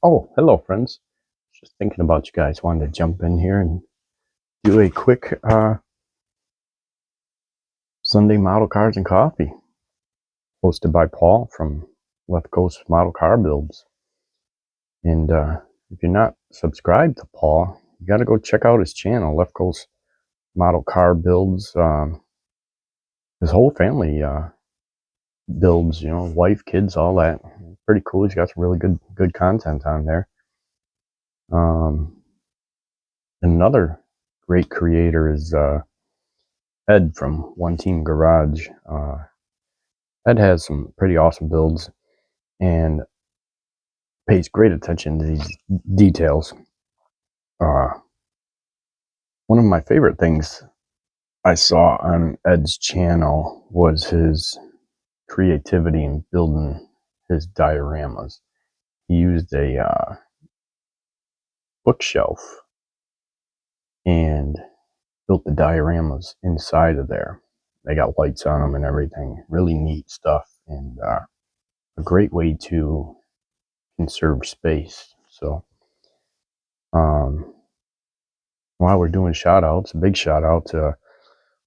Oh, hello, friends. Just thinking about you guys. Wanted to jump in here and do a quick Sunday Model Cars and Coffee, hosted by Paul from Left Coast Model Car Builds. And if you're not subscribed to Paul, you got to go check out his channel, Left Coast Model Car Builds. His whole family builds, you know, wife, kids, all that. Pretty cool. He's got some really good content on there. Another great creator is Ed from One Team Garage. Ed has some pretty awesome builds and pays great attention to these details. One of my favorite things I saw on Ed's channel was his creativity in building his dioramas. He used a bookshelf and built the dioramas inside of there. They got lights on them and everything. Really neat stuff, and a great way to conserve space. So while we're doing shout outs, a big shout out to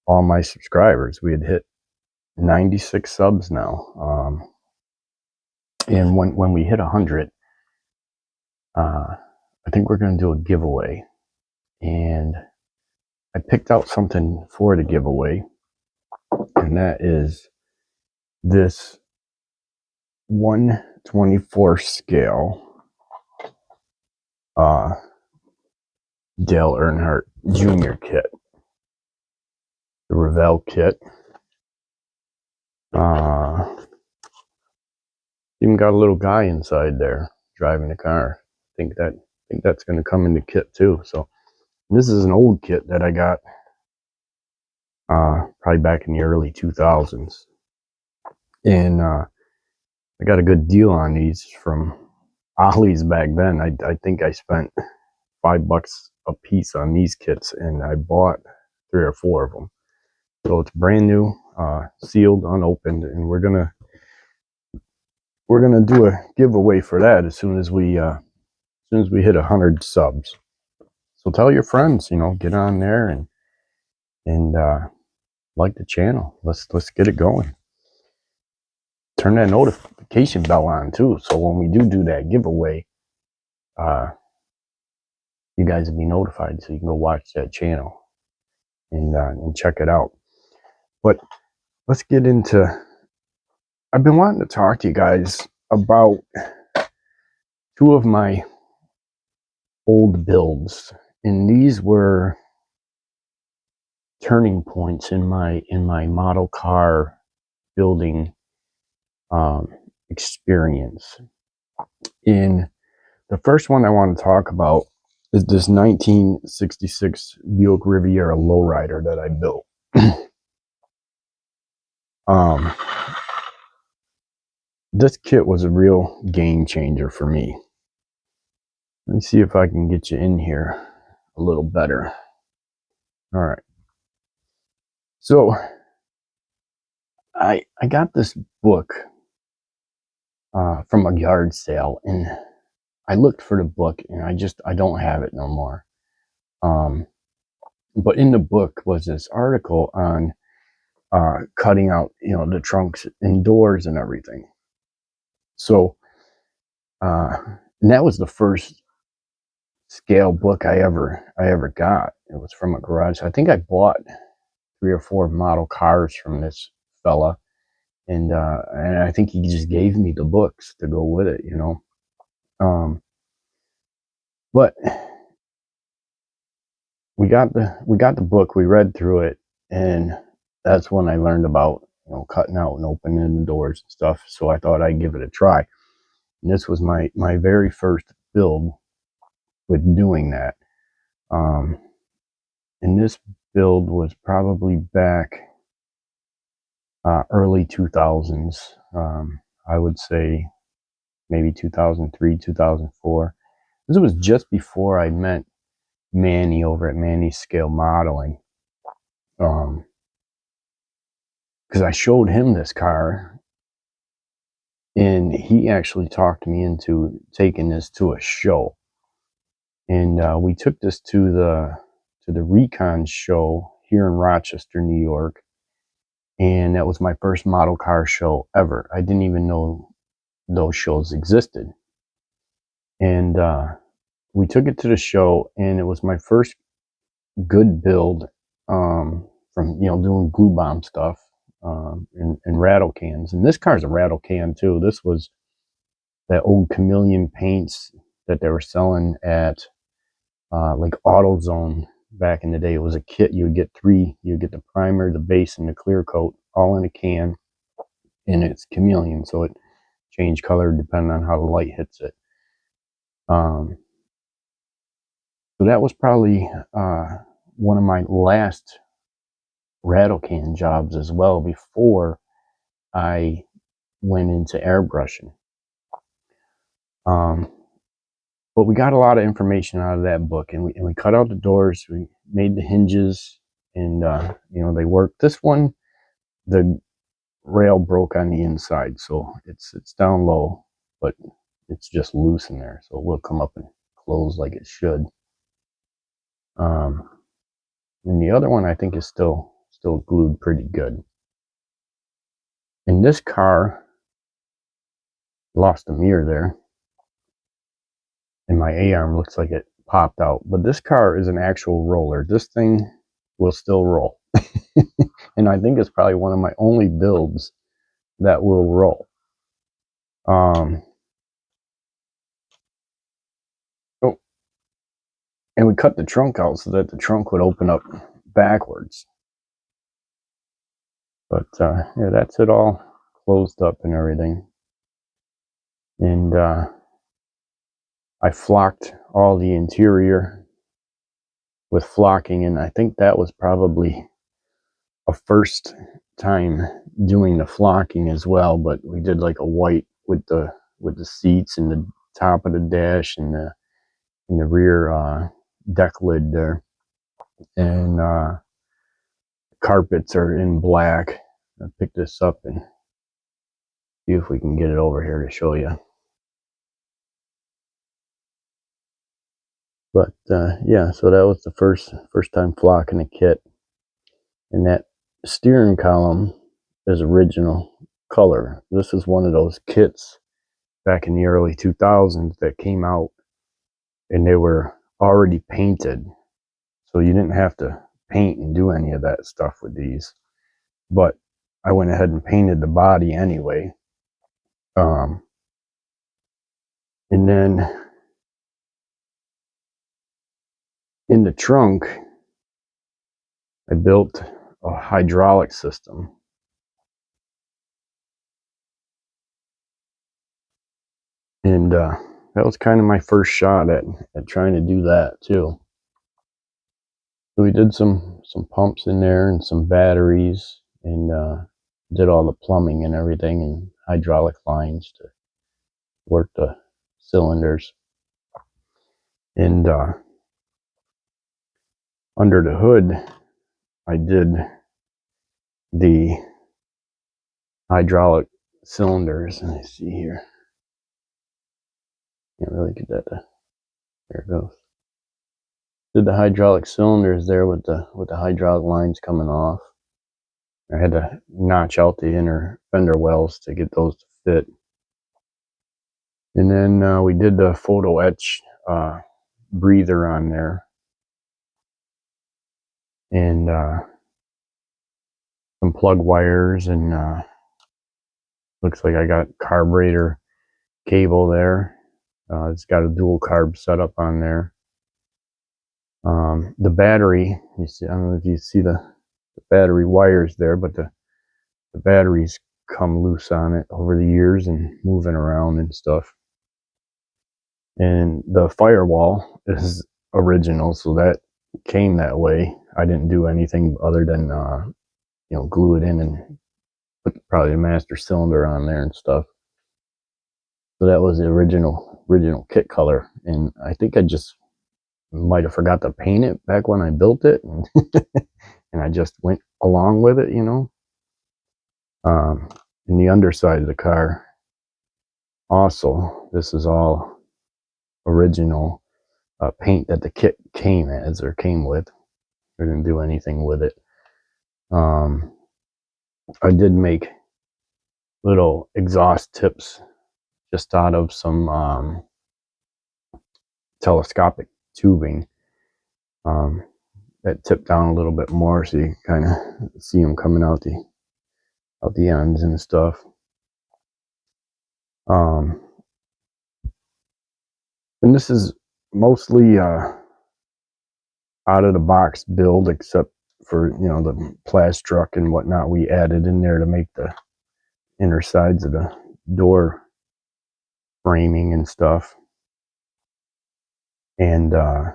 all my subscribers. We had hit 96 subs now, and when we hit 100, I think we're going to do a giveaway, and I picked out something for the giveaway, and that is this 1/24 scale Dale Earnhardt Jr. kit, the Revell kit. Even got a little guy inside there driving the car. I think that's going to come in the kit too. So this is an old kit that I got probably back in the early 2000s, and I got a good deal on these from Ollie's back then. I think I spent $5 a piece on these kits, and I bought 3 or 4 of them. So it's brand new, sealed, unopened, and we're gonna do a giveaway for that as soon as we hit 100 subs. So tell your friends, you know, get on there and like the channel. Let's get it going. Turn that notification bell on too, so when we do that giveaway, you guys will be notified, so you can go watch that channel and check it out. But let's get into. I've been wanting to talk to you guys about 2 of my old builds, and these were turning points in my model car building experience. In the first one I want to talk about is this 1966 Buick Riviera lowrider that I built. This kit was a real game changer for me. Let me see if I can get you in here a little better. All right. So I got this book from a yard sale, and I looked for the book, and I don't have it no more. But in the book was this article on cutting out, you know, the trunks indoors and everything. So and that was the first scale book I ever got. It was from a garage. I think I bought 3 or 4 model cars from this fella, and I think he just gave me the books to go with it, you know. But we got the book, we read through it, and that's when I learned about, you know, cutting out and opening the doors and stuff. So I thought I'd give it a try. And this was my very first build with doing that. And this build was probably back early 2000s. I would say maybe 2003, 2004. This was just before I met Manny over at Manny Scale Modeling. Because I showed him this car, and he actually talked me into taking this to a show. And we took this to the Recon show here in Rochester, New York. And that was my first model car show ever. I didn't even know those shows existed. And we took it to the show, and it was my first good build from, you know, doing glue bomb stuff and rattle cans. And this car's a rattle can too. This was that old chameleon paints that they were selling at like AutoZone back in the day. It was a kit. You would get three. You would get the primer, the base, and the clear coat all in a can, and it's chameleon, so it changed color depending on how the light hits it. So that was probably one of my last rattle can jobs as well before I went into airbrushing. But we got a lot of information out of that book, and we cut out the doors, we made the hinges, and you know, they worked. This one, the rail broke on the inside, so it's down low, but it's just loose in there, so it will come up and close like it should. And the other one I think is still glued pretty good. And this car lost a mirror there, and my A-arm looks like it popped out, but this car is an actual roller. This thing will still roll. And I think it's probably one of my only builds that will roll. Oh, and we cut the trunk out so that the trunk would open up backwards. But yeah, that's it all closed up and everything. And I flocked all the interior with flocking, and I think that was probably a first time doing the flocking as well. But we did like a white with the seats and the top of the dash and the rear deck lid there, and carpets are in black. I'll pick this up and see if we can get it over here to show you. But yeah, so that was the first time flocking a kit, and that steering column is original color. This is one of those kits back in the early 2000s that came out, and they were already painted, so you didn't have to paint and do any of that stuff with these. But I went ahead and painted the body anyway. And then in the trunk, I built a hydraulic system. And that was kind of my first shot at trying to do that too. So we did some pumps in there and some batteries, and did all the plumbing and everything and hydraulic lines to work the cylinders. And under the hood, I did the hydraulic cylinders. And I see here, can't really get that to, there it goes. Did the hydraulic cylinders there with the hydraulic lines coming off. I had to notch out the inner fender wells to get those to fit. And then we did the photo etch breather on there. And some plug wires, and looks like I got carburetor cable there. It's got a dual carb setup on there. The battery, you see, I don't know if you see the battery wires there, but the batteries come loose on it over the years and moving around and stuff. And the firewall is original, so that came that way. I didn't do anything other than glue it in and put probably the master cylinder on there and stuff. So that was the original kit color, and I think I just might have forgot to paint it back when I built it, and, and I just went along with it, in the underside of the car also, this is all original paint that the kit came with. I didn't do anything with it. I did make little exhaust tips just out of some telescopic tubing that tip down a little bit more, so you kind of see them coming out the ends and stuff. And this is mostly out of the box build, except for the plastruck and whatnot we added in there to make the inner sides of the door framing and stuff, and the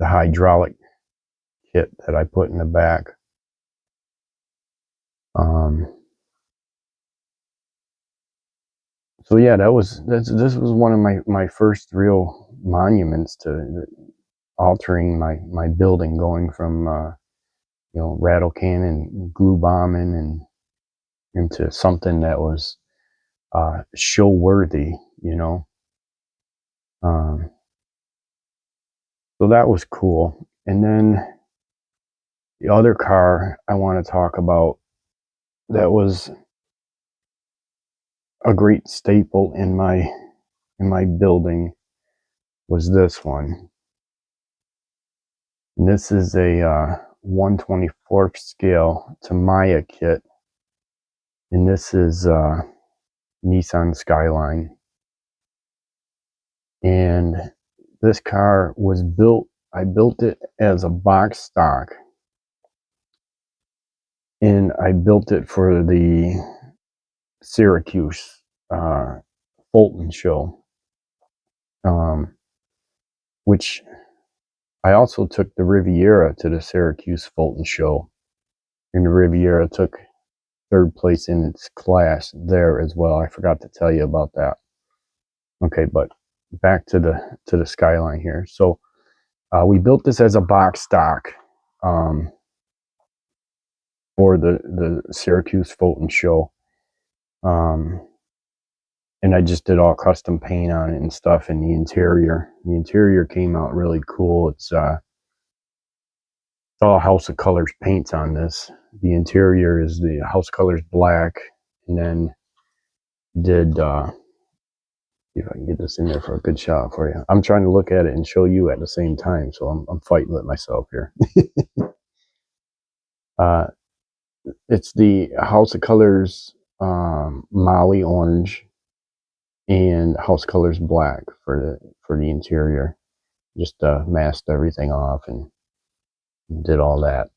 hydraulic kit that I put in the back. So yeah, this was one of my first real monuments to altering my building, going from rattle can and glue bombing and into something that was show worthy, so that was cool. And then the other car I want to talk about that was a great staple in my building was this one. And this is a 1/24th scale Tamiya kit, and this is Nissan Skyline. And this car was I built it as a box stock, and I built it for the Syracuse Fulton show, which I also took the Riviera to the Syracuse Fulton show, and the Riviera took third place in its class there as well. I forgot to tell you about that. Okay, but back to the Skyline here. So we built this as a box stock for the Syracuse Fulton show, and I just did all custom paint on it and stuff. In the interior came out really cool. It's all House of Colors paints on this. The interior is the House Colors black, and then did see if I can get this in there for a good shot for you. I'm trying to look at it and show you at the same time, so I'm fighting with myself here. It's the House of Colors Molly orange and House Colors black for the interior. Just masked everything off and did all that.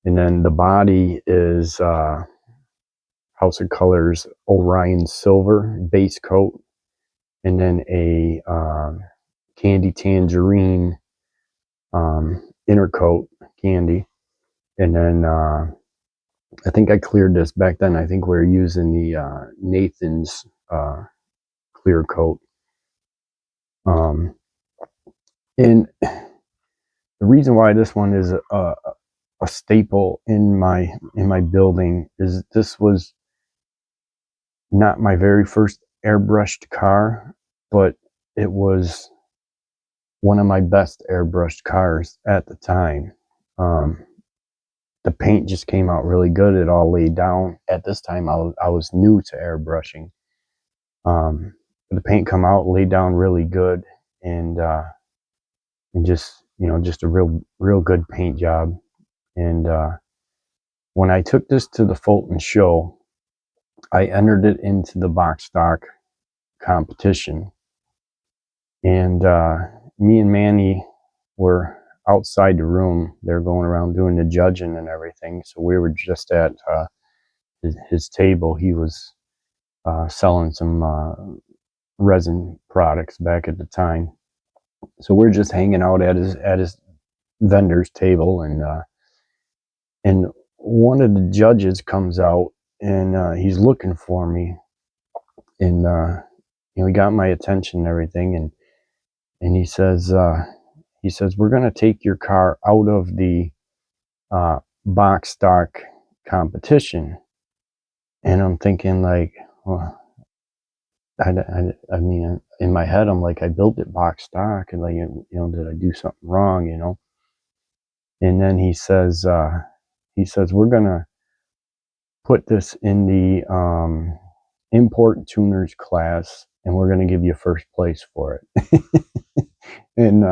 And then the body is House of Colors Orion Silver base coat, and then a candy tangerine inner coat candy. And then I think I cleared this back then. I think we were using the Nathan's clear coat. And the reason why this one is a staple in my building is this was not my very first airbrushed car, but it was one of my best airbrushed cars at the time. The paint just came out really good. It all laid down. At this time, I was new to airbrushing. The paint come out, laid down really good, and just just a real good paint job. And when I took this to the Fulton show, I entered it into the box stock competition, and me and Manny were outside the room. They're going around doing the judging and everything, so we were just at his table. He was selling some resin products back at the time, so we're just hanging out at his vendor's table, and one of the judges comes out, and he's looking for me, and he got my attention and everything, and he says we're gonna take your car out of the box stock competition. And I'm thinking, like, well, I mean, in my head, I'm like, I built it box stock, and like, did I do something wrong, And then he says, we're gonna put this in the import tuners class, and we're gonna give you first place for it. And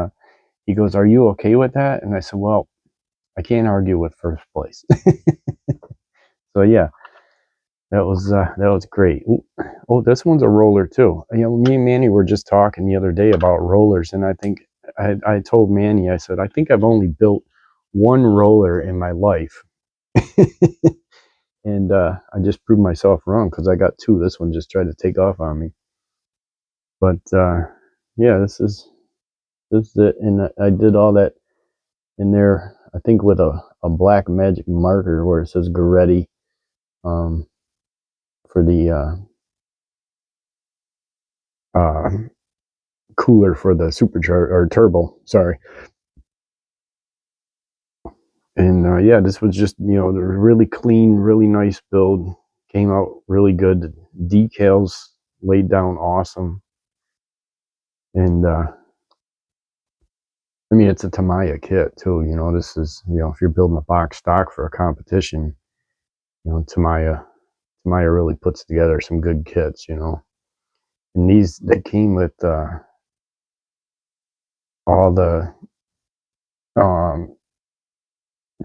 he goes, "Are you okay with that?" And I said, "Well, I can't argue with first place." So yeah, that was great. Ooh, oh, this one's a roller too. Me and Manny were just talking the other day about rollers, and I think I told Manny, I said, I think I've only built one roller in my life. And I just proved myself wrong, because I got two. This one just tried to take off on me. But yeah, this is it. And I did all that in there, I think, with a black magic marker where it says gaahleri, for the cooler for the supercharger or turbo, sorry. And yeah, this was just, the really clean, really nice build. Came out really good. The decals laid down awesome. And I mean, it's a Tamiya kit too. This is, if you're building a box stock for a competition, Tamiya really puts together some good kits. And they came with all the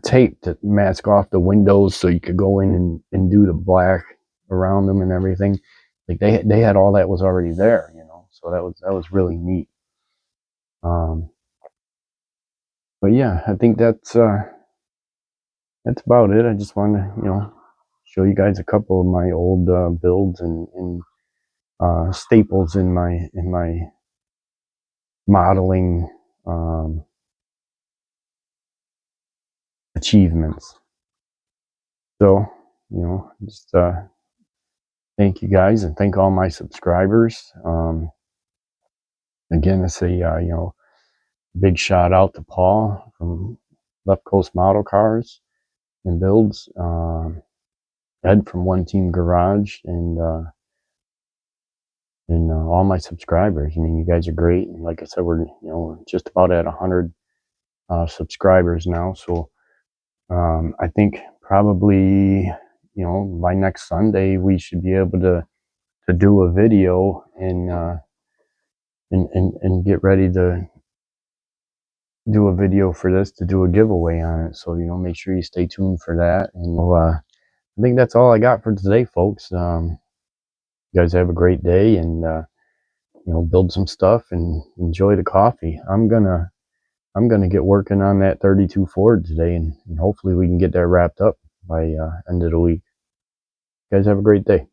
tape to mask off the windows, so you could go in and do the black around them and everything. Like they had all that was already there, so that was really neat. But yeah, I think that's about it. I just wanted to show you guys a couple of my old builds and staples in my modeling achievements. So just thank you guys, and thank all my subscribers. Again, I say big shout out to Paul from Left Coast Model Cars and Builds, Ed from One Team Garage, and all my subscribers. I mean, you guys are great, and like I said, we're just about at 100 subscribers now. So I think probably by next Sunday we should be able to do a video and get ready to do a video for this, to do a giveaway on it. So make sure you stay tuned for that. And I think that's all I got for today, folks. You guys have a great day, and build some stuff and enjoy the coffee. I'm gonna get working on that 32 Ford today, and hopefully we can get that wrapped up by end of the week. You guys have a great day.